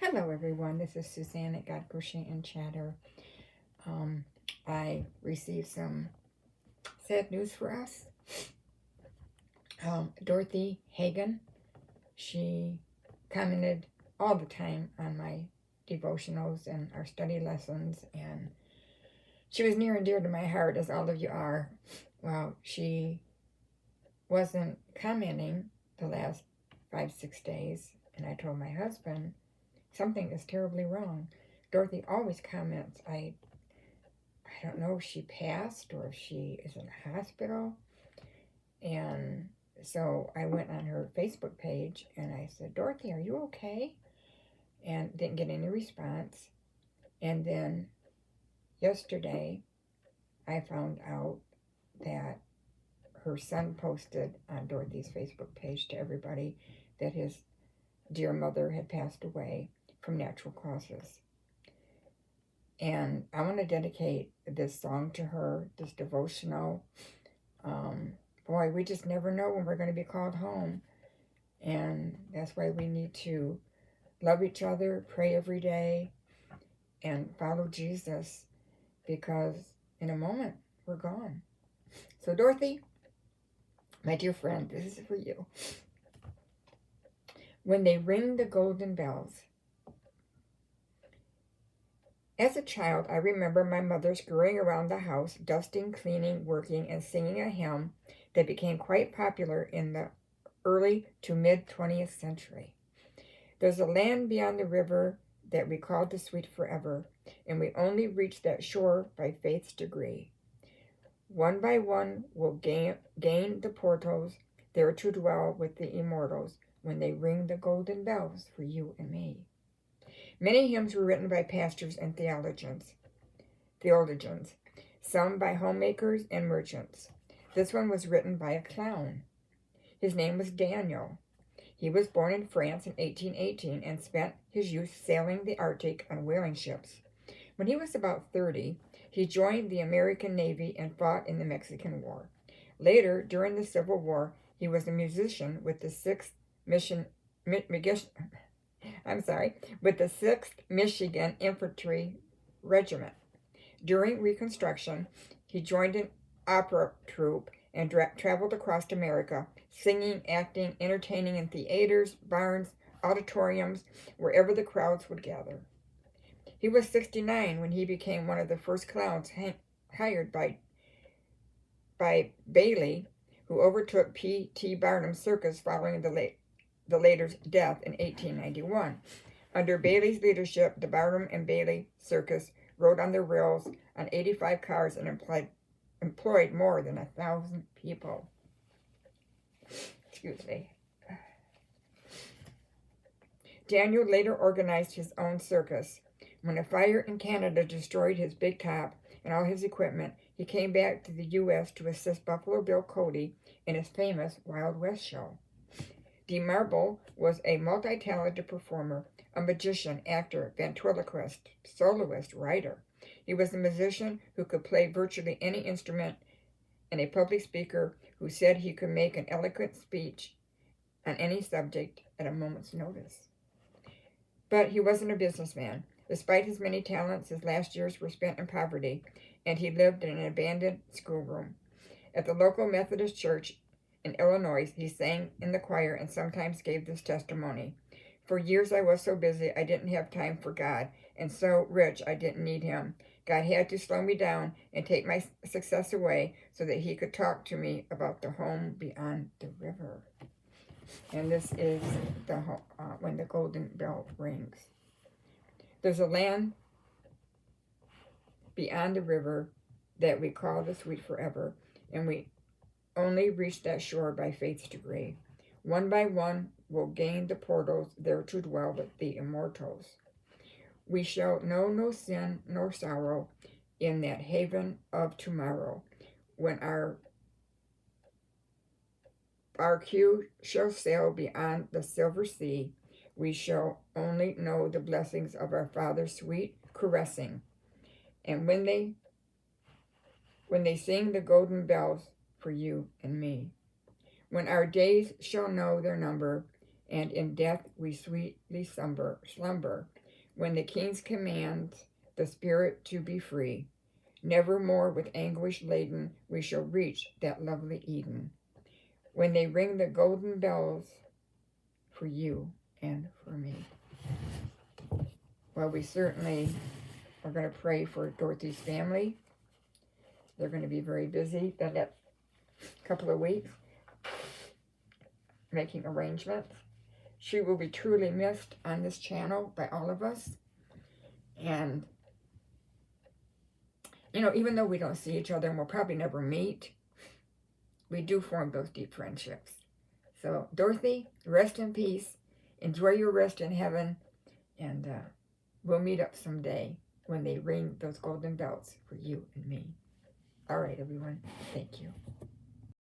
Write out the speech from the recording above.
Hello, everyone. This is Suzanne at God Crochet and Chatter. I received some sad news for us. Dorothy Hagen, she commented all the time on my devotionals and our study lessons, and she was near and dear to my heart, as all of you are. Well, she wasn't commenting the last 5-6 days, and I told my husband, something is terribly wrong. Dorothy always comments. I don't know if she passed or if she is in a hospital. And so I went on her Facebook page and I said, Dorothy, are you okay? And didn't get any response. And then yesterday I found out that her son posted on Dorothy's Facebook page to everybody that his dear mother had passed away from natural causes. And I want to dedicate this song to her, this devotional. Boy, we just never know when we're going to be called home. And that's why we need to love each other, pray every day, and follow Jesus, because in a moment, we're gone. So Dorothy, my dear friend, this is for you. When they ring the golden bells. As a child, I remember my mother scurrying around the house, dusting, cleaning, working, and singing a hymn that became quite popular in the early to mid-20th century. There's a land beyond the river that we call the sweet forever, and we only reach that shore by faith's degree. One by one we'll gain the portals, there to dwell with the immortals, when they ring the golden bells for you and me. Many hymns were written by pastors and theologians, some by homemakers and merchants. This one was written by a clown. His name was Daniel. He was born in France in 1818 and spent his youth sailing the Arctic on whaling ships. When he was about 30, he joined the American Navy and fought in the Mexican War. Later, during the Civil War, he was a musician with the 6th Michigan Infantry Regiment. During Reconstruction, he joined an opera troupe and traveled across America, singing, acting, entertaining in theaters, barns, auditoriums, wherever the crowds would gather. He was 69 when he became one of the first clowns hired by Bailey, who overtook P.T. Barnum's circus following the later's death in 1891. Under Bailey's leadership, the Barnum and Bailey circus rode on the rails on 85 cars and employed more than 1,000 people. Excuse me. Daniel later organized his own circus. When a fire in Canada destroyed his big top and all his equipment, he came back to the U.S. to assist Buffalo Bill Cody in his famous Wild West show. DeMarble was a multi-talented performer, a magician, actor, ventriloquist, soloist, writer. He was a musician who could play virtually any instrument and a public speaker who said he could make an eloquent speech on any subject at a moment's notice. But he wasn't a businessman. Despite his many talents, his last years were spent in poverty, and he lived in an abandoned schoolroom. At the local Methodist church in Illinois, he sang in the choir and sometimes gave this testimony. For years I was so busy I didn't have time for God, and so rich I didn't need him. God had to slow me down and take my success away so that he could talk to me about the home beyond the river. And this is when the golden bell rings. There's a land beyond the river that we call the sweet forever, and we only reach that shore by faith's degree. One by one we'll gain the portals there to dwell with the immortals. We shall know no sin nor sorrow in that haven of tomorrow, when our barque shall sail beyond the silver sea. We shall only know the blessings of our Father's sweet caressing. And when they sing the golden bells for you and me, when our days shall know their number, and in death we sweetly slumber. When the King's commands the spirit to be free, nevermore with anguish laden we shall reach that lovely Eden. When they ring the golden bells for you and for me. Well, we certainly are going to pray for Dorothy's family. They're going to be very busy the next couple of weeks making arrangements. She will be truly missed on this channel by all of us. And, you know, even though we don't see each other and we'll probably never meet, we do form those deep friendships. So, Dorothy, rest in peace. Enjoy your rest in heaven. And we'll meet up someday when they ring those golden bells for you and me. All right, everyone. Thank you.